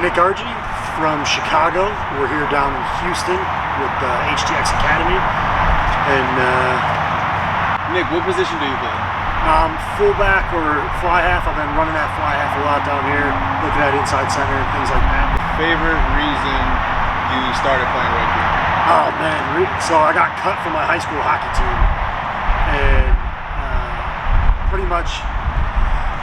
Nick Argy from Chicago. We're here down in Houston with HTX Academy. And Nick, what position do you play? Fullback or fly half. I've been running that fly half a lot down here, looking at inside center and things like that. Favorite reason you started playing rugby? Oh man, so I got cut from my high school hockey team, and pretty much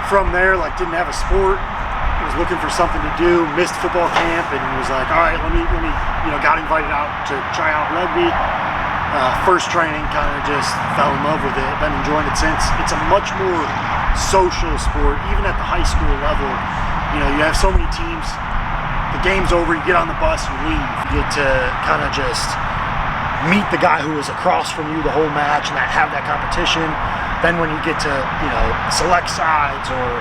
from there, like, didn't have a sport. I was looking for something to do, missed football camp, and was like, all right, let me, got invited out to try out rugby. First training, kind of just fell in love with it. Been enjoying it since. It's a much more social sport, even at the high school level. You know, you have so many teams. The game's over, you get on the bus, you leave. You get to kind of just meet the guy who was across from you the whole match and have that competition. Then when you get to, select sides or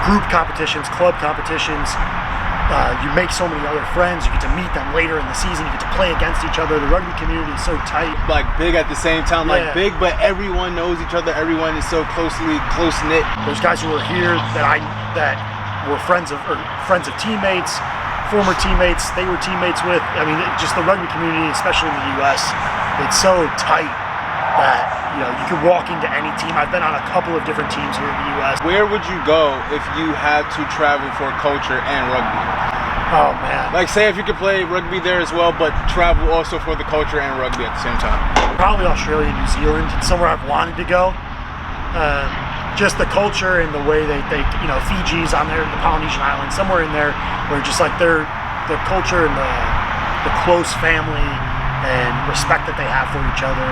group competitions, club competitions, you make so many other friends. You get to meet them later in the season. You get to play against each other. The rugby community is so tight. Like big at the same time, Yeah. like big, but everyone knows each other. Everyone is so close knit. There's guys who are here that were friends of teammates, former teammates. They were teammates with. I mean, just the rugby community, especially in the U.S., it's so tight that you can walk into any team. I've been on a couple of different teams here in the U.S. Where would you go if you had to travel for culture and rugby? Oh man! Like, say if you could play rugby there as well, but travel also for the culture and rugby at the same time. Probably Australia, New Zealand. It's somewhere I've wanted to go. Just the culture and the way they Fiji's on there, the Polynesian Islands, somewhere in there where just like their culture and the close family and respect that they have for each other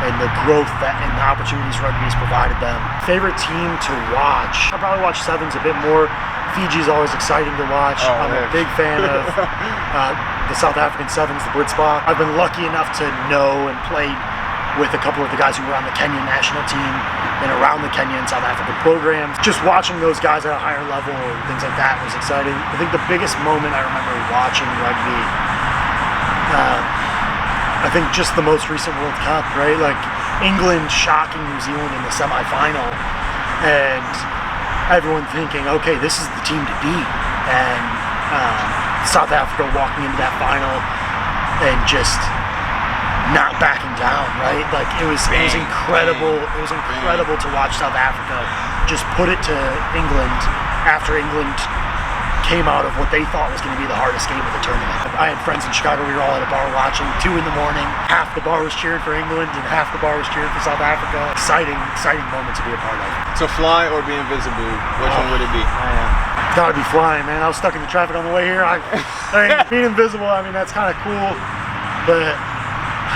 and the growth and the opportunities rugby has provided them. Favorite team to watch? I probably watch Sevens a bit more. Fiji's always exciting to watch. I'm a big fan of the South African Sevens, the Blitzbach. I've been lucky enough to know and play with a couple of the guys who were on the Kenyan national team and around the Kenya and South African programs. Just watching those guys at a higher level and things like that was exciting. I think the biggest moment I remember watching rugby, I think just the most recent World Cup, right? Like England shocking New Zealand in the semifinal and everyone thinking, okay, this is the team to beat. And South Africa walking into that final and just not backing down, right? Like it was incredible. It was incredible to watch South Africa just put it to England after England came out of what they thought was going to be the hardest game of the tournament. I had friends in Chicago. We were all at a bar watching 2 in the morning. Half the bar was cheering for England and half the bar was cheering for South Africa. Exciting moment to be a part of. So fly or be invisible, which one would it be? It's gotta be flying, man. I was stuck in the traffic on the way here. I mean, being invisible, I mean, that's kind of cool, but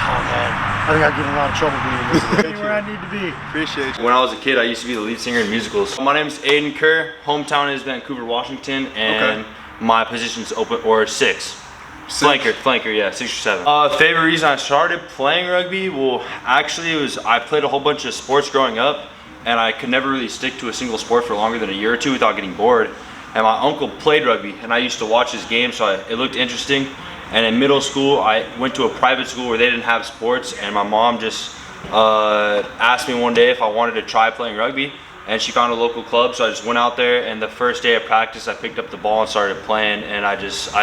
oh man, I think I'd get in a lot of trouble being invisible. Anywhere I need to be. Appreciate you. When I was a kid, I used to be the lead singer in musicals. My name is Aiden Kerr. Hometown is Vancouver, Washington, and my position's open or 6. Flanker, yeah, 6 or 7. Favorite reason I started playing rugby? Well, actually, it was I played a whole bunch of sports growing up, and I could never really stick to a single sport for longer than a year or two without getting bored. And my uncle played rugby, and I used to watch his games, so it looked interesting. And in middle school, I went to a private school where they didn't have sports, and my mom just asked me one day if I wanted to try playing rugby, and she found a local club, so I just went out there, and the first day of practice, I picked up the ball and started playing, and I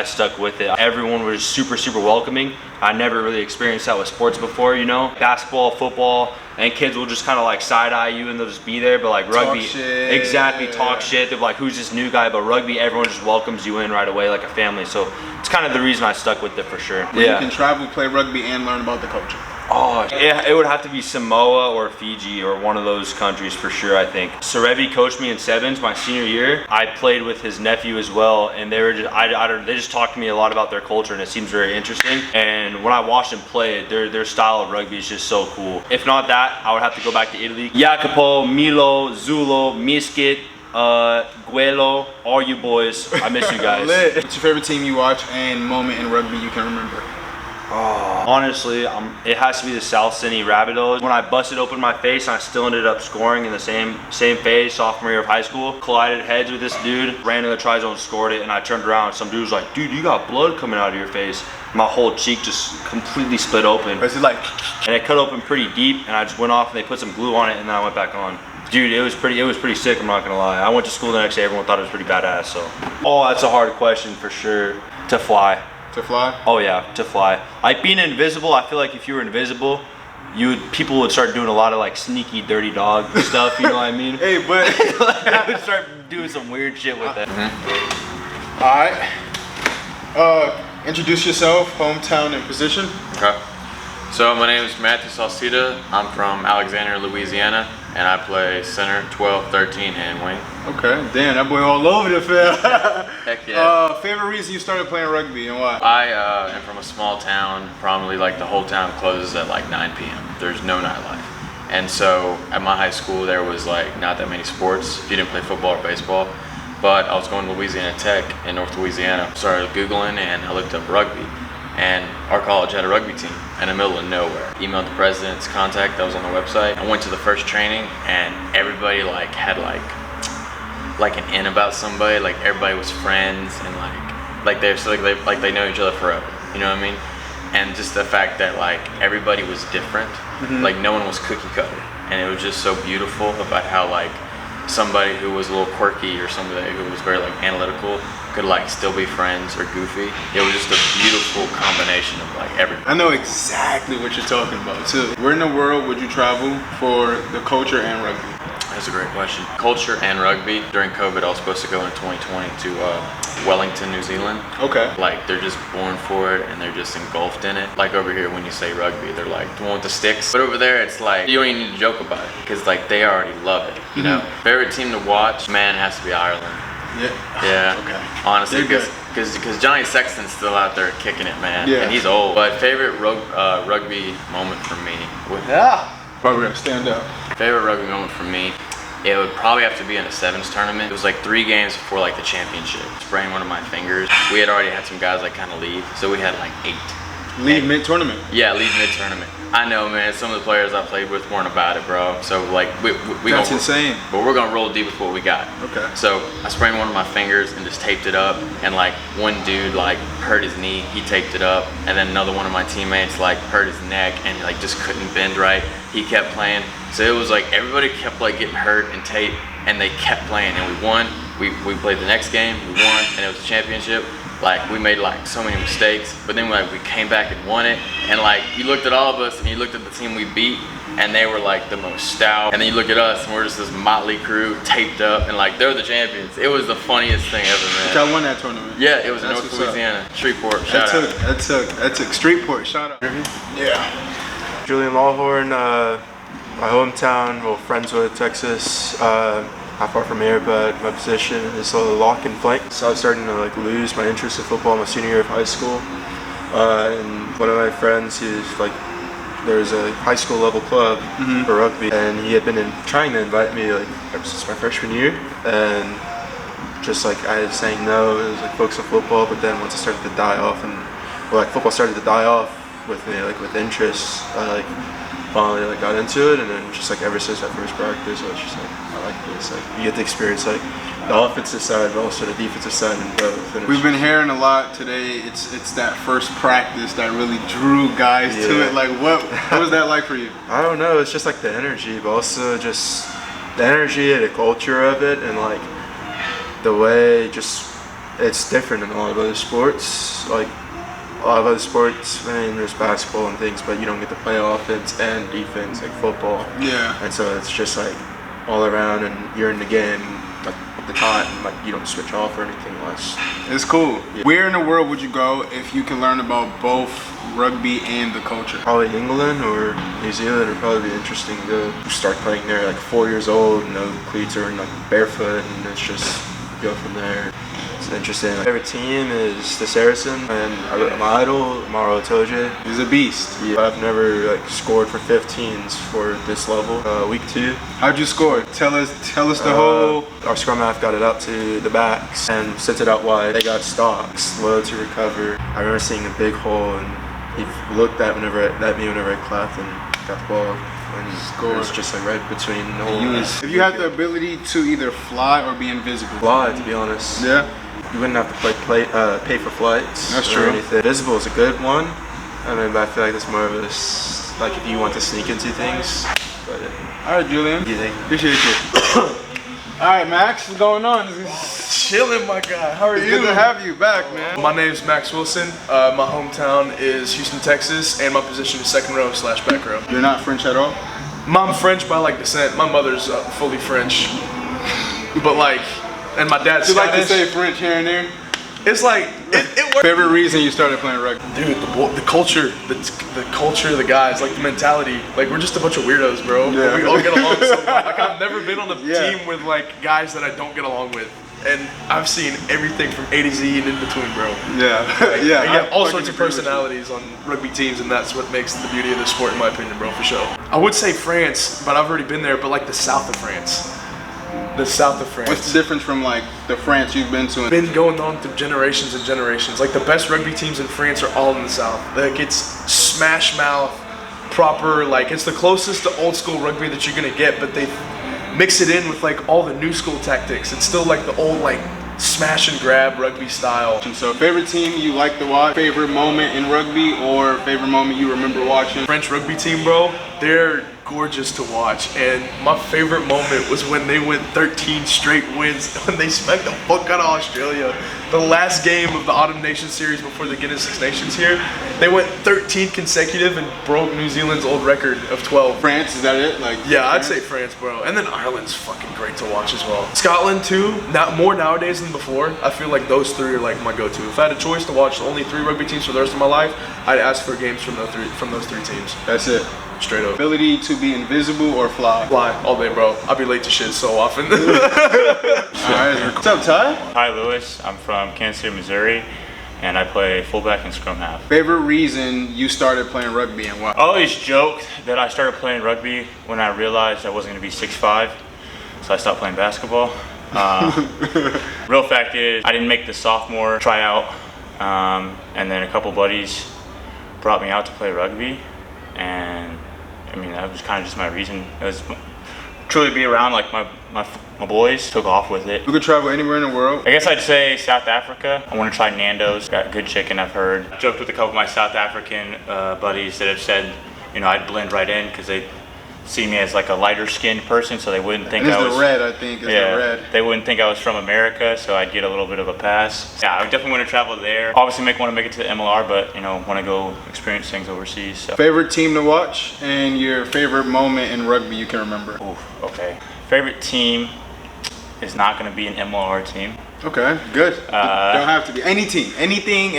stuck with it. Everyone was super, super welcoming. I never really experienced that with sports before, Basketball, football, and kids will just kind of like side-eye you and they'll just be there, but like rugby, talk shit. They're like, who's this new guy? But rugby, everyone just welcomes you in right away like a family. So it's kind of the reason I stuck with it for sure. You can travel, play rugby, and learn about the culture. Oh, it would have to be Samoa or Fiji or one of those countries for sure, I think. Sarevi coached me in Sevens my senior year. I played with his nephew as well, and they were they just talked to me a lot about their culture, and it seems very interesting. And when I watched them play, their style of rugby is just so cool. If not that, I would have to go back to Italy. Jacopo, Milo, Zulo, Miskit, Guelo, all you boys. I miss you guys. What's your favorite team you watch and moment in rugby you can remember? Oh, honestly, it has to be the South Sydney Rabbitohs. When I busted open my face, I still ended up scoring in the same phase, sophomore year of high school. Collided heads with this dude, ran to the try zone, scored it, and I turned around. Some dude was like, dude, you got blood coming out of your face. My whole cheek just completely split open. It's like, and it cut open pretty deep, and I just went off and they put some glue on it, and then I went back on. Dude, it was pretty sick. I'm not gonna lie. I went to school the next day. Everyone thought it was pretty badass. So, oh, that's a hard question for sure. To fly. To fly? Oh yeah, to fly. Like being invisible, I feel like if you were invisible, people would start doing a lot of like sneaky, dirty dog stuff. You know what I mean? Hey, but Like, I would start doing some weird shit with it. all right. Introduce yourself, hometown, and position. Okay. So my name is Matthew Salcida. I'm from Alexandria, Louisiana, and I play center, 12, 13, and wing. Okay. Damn, that boy all over the field. Heck yeah. Favorite reason you started playing rugby and why? I am from a small town. Probably like the whole town closes at like 9 p.m. There's no nightlife. And so at my high school, there was like not that many sports if you didn't play football or baseball. But I was going to Louisiana Tech in North Louisiana. Started Googling and I looked up rugby. And our college had a rugby team in the middle of nowhere. Emailed the president's contact that was on the website. I went to the first training and everybody like had like an in about somebody. Like everybody was friends and like they know each other forever. You know what I mean? And just the fact that like everybody was different. Like no one was cookie cutter. And it was just so beautiful about how like somebody who was a little quirky or somebody who was very like analytical could like still be friends or goofy. It was just a beautiful combination of like everything. I know exactly what you're talking about too. Where in the world would you travel for the culture and rugby? That's a great question. Culture and rugby. During COVID, I was supposed to go in 2020 to Wellington, New Zealand. Okay. Like they're just born for it and they're just engulfed in it. Like over here, when you say rugby, they're like the one with the sticks. But over there, it's like you don't even need to joke about it because like they already love it. You know. Favorite team to watch, man, has to be Ireland. Yeah. Okay. Honestly, They're good. because Johnny Sexton's still out there kicking it, man. Yeah. And he's old. But favorite rugby moment for me. Probably gonna stand up. Favorite rugby moment for me, it would probably have to be in a sevens tournament. It was like 3 games before like the championship. Sprained one of my fingers. We had already had some guys like kind of leave, so we had like 8. Leave mid-tournament. Yeah, leave mid-tournament. I know, man. Some of the players I played with weren't about it, bro. So like we That's gonna, insane. But we're gonna roll deep with what we got. Okay. So I sprained one of my fingers and just taped it up. And like one dude like hurt his knee, he taped it up. And then another one of my teammates like hurt his neck and like just couldn't bend right. He kept playing. So it was like everybody kept like getting hurt and taped, and they kept playing. And we won. We played the next game. We won, and it was a championship. Like we made like so many mistakes, but then like we came back and won it. And like you looked at all of us and you looked at the team we beat, and they were like the most stout. And then you look at us and we're just this motley crew taped up, and like they're the champions. It was the funniest thing ever, man. Y'all won that tournament. Yeah, it was in That's North what's up. Louisiana, Shreveport. Shout out. That took Streetport. Shout out. Yeah. Julian Lawhorn, my hometown, well, Friendswood, Texas. Not far from here, but my position is a lock and flank. So I was starting to like lose my interest in football my senior year of high school. And one of my friends, there's a high school level club for rugby, and he had been trying to invite me like ever since my freshman year, and just like I was saying no. It was like focus on football, but then once it started to die off, football started to die off with me, like with interest, I like finally like got into it, and then just like ever since that first practice, I was just like, I like this. Like you get to experience like the offensive side, but also the defensive side, and both. And We've been hearing a lot today. It's that first practice that really drew guys to Yeah. it. Like what was that like for you? I don't know. It's just like the energy, but also just the energy and the culture of it, and like the way it's different in a lot of other sports. Like a lot of other sports, I mean, there's basketball and things, but you don't get to play offense and defense like football. Yeah. And so it's just like all around, and you're in the game like at the time, and like you don't switch off or anything less. It's cool. Yeah. Where in the world would you go if you can learn about both rugby and the culture? Probably England or New Zealand would probably be interesting to start playing there like 4 years old, no cleats or like barefoot, and it's just go from there. It's interesting. My favorite team is the Saracen, and my idol, Mauro Itoje. He's a beast. Yeah, I've never like scored for 15s for this level. Week 2. How'd you score? Tell us the whole. Our scrum half got it out to the backs and sent it out wide. They got stopped, slow to recover. I remember seeing a big hole, and he looked at me whenever I clapped and got the ball. And it was just like right between the hole. If you had the ability to either fly or be invisible. Fly, to be honest. Yeah. You wouldn't have to pay for flights. That's or true. anything. Visible is a good one. I mean, but I feel like that's more of a like if you want to sneak into things. But All right, Julian. Appreciate you. All right, Max, what's going on? Chilling, my guy. How are you? Good to have you back, man. My name's Max Wilson. My hometown is Houston, Texas, and my position is second row / back row. You're not French at all? I'm French by like descent. My mother's fully French, but like, and my dad's You Scottish. like to say French here and there? It's like it works. Favorite reason you started playing rugby? Dude, the culture, the culture of the guys, like the mentality, like we're just a bunch of weirdos, bro. Yeah. But we all get along so well. Like I've never been on a Yeah. team with like guys that I don't get along with, and I've seen everything from A to Z and in between, bro. Yeah, Like, yeah. you have all I sorts of fucking agree with you. personalities on rugby teams, and that's what makes the beauty of the sport, in my opinion, bro, for sure. I would say France, but I've already been there, but like the south of France. The south of France. What's the difference from like the France you've been to? Been going on through generations and generations. Like the best rugby teams in France are all in the south. Like it's smash mouth, proper, like it's the closest to old school rugby that you're gonna get, but they mix it in with like all the new school tactics. It's still like the old like smash and grab rugby style. So favorite team you like to watch, favorite moment in rugby, or favorite moment you remember watching? French rugby team, bro, they're gorgeous to watch, and my favorite moment was when they went 13 straight wins when they smacked the fuck out of Australia. The last game of the Autumn Nations series before the Guinness Six Nations here, they went 13 consecutive and broke New Zealand's old record of 12. France, is that it? Like Yeah, I'd say France, bro. And then Ireland's fucking great to watch as well. Scotland too, not more nowadays than before. I feel like those three are like my go-to. If I had a choice to watch only 3 rugby teams for the rest of my life, I'd ask for games from those three teams. That's it. Straight up. Ability to be invisible or fly. Fly all day, bro. I'll be late to shit so often. All right. What's up, Ty? Hi, Lewis. I'm from Kansas City, Missouri, and I play fullback and scrum half. Favorite reason you started playing rugby and why? I always joke that I started playing rugby when I realized I wasn't going to be 6'5", so I stopped playing basketball. Real fact is, I didn't make the sophomore tryout, and then a couple buddies brought me out to play rugby, and I mean that was kind of just my reason. It was truly be around like my boys. Took off with it. You could travel anywhere in the world. I guess I'd say South Africa. I want to try Nando's. Got good chicken, I've heard. Joked with a couple of my South African buddies that have said, you know, I'd blend right in because they see me as like a lighter skinned person, so they wouldn't think And it's I was. the red, I think. It's the red. They wouldn't think I was from America, so I'd get a little bit of a pass. Yeah, I definitely want to travel there. Obviously, want to make it to the MLR, but you know, want to go experience things overseas. So. Favorite team to watch and your favorite moment in rugby you can remember. Oof, okay. Favorite team is not going to be an MLR team. Okay, good. Don't have to be any team, anything.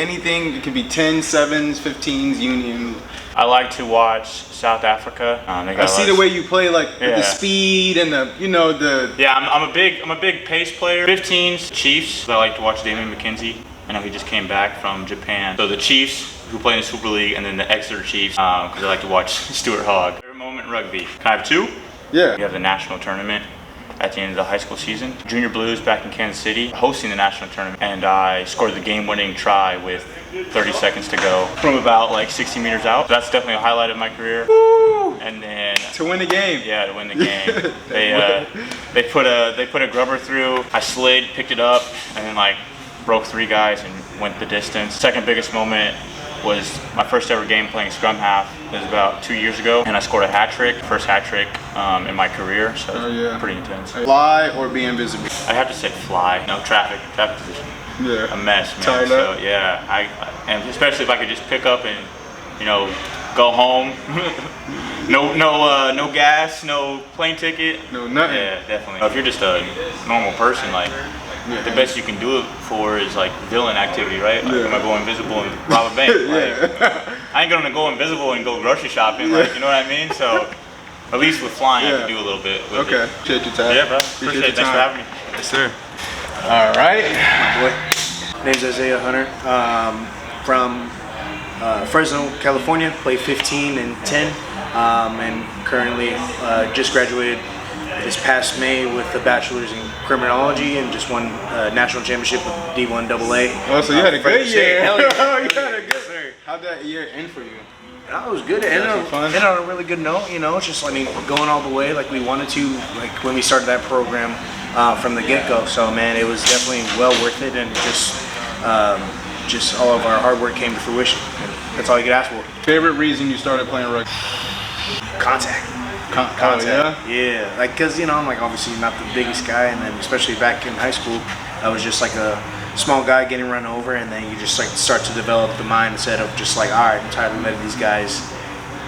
It can be 10, 7s, 15s, Union. I like to watch South Africa. I see the way you play, like with the speed and the, you know, the. Yeah, I'm a big pace player. 15s, Chiefs. I like to watch Damian McKenzie. I know he just came back from Japan. So the Chiefs, who play in the Super League, and then the Exeter Chiefs, because I like to watch Stuart Hogg. Favorite moment in rugby. Can I have 2? Yeah. We have the national tournament at the end of the high school season. Junior Blues back in Kansas City, hosting the national tournament, and I scored the game-winning try with 30 seconds to go from about like 60 meters out. That's definitely a highlight of my career. Woo! And then To win the game. yeah, to win the game, they put a grubber through. I slid, picked it up, and then like broke 3 guys and went the distance. Second biggest moment was my first ever game playing scrum half. It was about 2 years ago, and I scored a hat trick, first hat trick in my career, so pretty intense. Fly or be invisible? I'd have to say fly. No, traffic position. Yeah. A mess, man. Tied So up. yeah, and especially if I could just pick up and, you know, go home. No gas, no plane ticket. No nothing. Yeah, definitely. If you're just a normal person, like, the best you can do it for is like villain activity, right? Like, am I go invisible and rob a bank? Like, I ain't gonna go invisible and go grocery shopping, like, you know what I mean? So, at least with flying, I can do a little bit. With Okay. it. Appreciate your time. Yeah, bro. Appreciate it. Thanks for having me. Yes, sir. All right. Name's Isaiah Hunter, from Fresno, California. Play 15 and 10, and currently just graduated this past May with a bachelor's in criminology and just won national championship with D1 AA. Oh, so you had a good year. Hell yeah. Oh, you had a good year. How'd that year end for you? That was good. It ended on a really good note. You know, it's just, I mean, going all the way like we wanted to, like when we started that program from the get-go. So man, it was definitely well worth it, and just all of our hard work came to fruition. And that's all you could ask for. Favorite reason you started playing rugby? Contact. Contact. Yeah, like because I'm like obviously not the biggest guy, and then especially back in high school, I was just like a small guy getting run over, and then you just like start to develop the mindset of just like, all right, I'm tired of letting these guys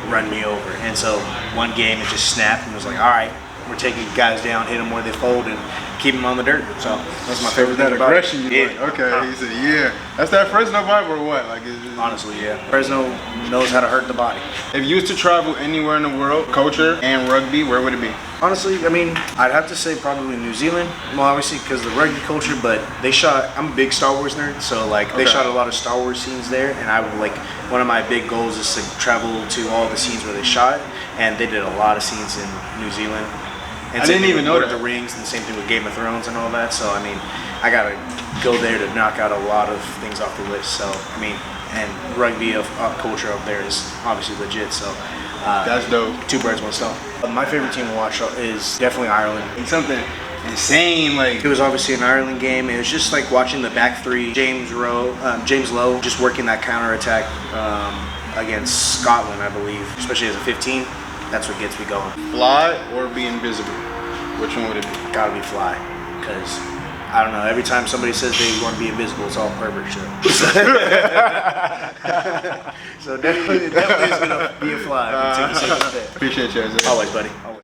run me over. And so one game it just snapped and it was like, all right, we're taking guys down, hit them where they fold, and keep them on the dirt. So that's my favorite thing about aggression. it. Yeah. Like, okay, he said, yeah. That's that Fresno vibe or what? Like, Honestly, yeah. Fresno knows how to hurt the body. If you was to travel anywhere in the world, culture and rugby, where would it be? Honestly, I mean, I'd have to say probably New Zealand. Well, obviously because of the rugby culture, but they shot. I'm a big Star Wars nerd, so like they shot a lot of Star Wars scenes there, and I would like one of my big goals is to travel to all the scenes where they shot, and they did a lot of scenes in New Zealand. And I didn't even know that. The Rings, and the same thing with Game of Thrones and all that. So I mean, I gotta go there to knock out a lot of things off the list. So I mean, and rugby culture up there is obviously legit. So that's dope. 2 birds, 1 stone. My favorite team to watch is definitely Ireland. It's something insane. Like it was obviously an Ireland game. It was just like watching the back three. James Lowe, just working that counter attack against Scotland, I believe, especially as a 15. That's what gets me going. Fly or be invisible? Which one would it be? Gotta be fly, because I don't know. Every time somebody says they want to be invisible, it's all pervert shit. So definitely is gonna be a fly. Take a second step. Appreciate you, Isaiah. Always, buddy. Always.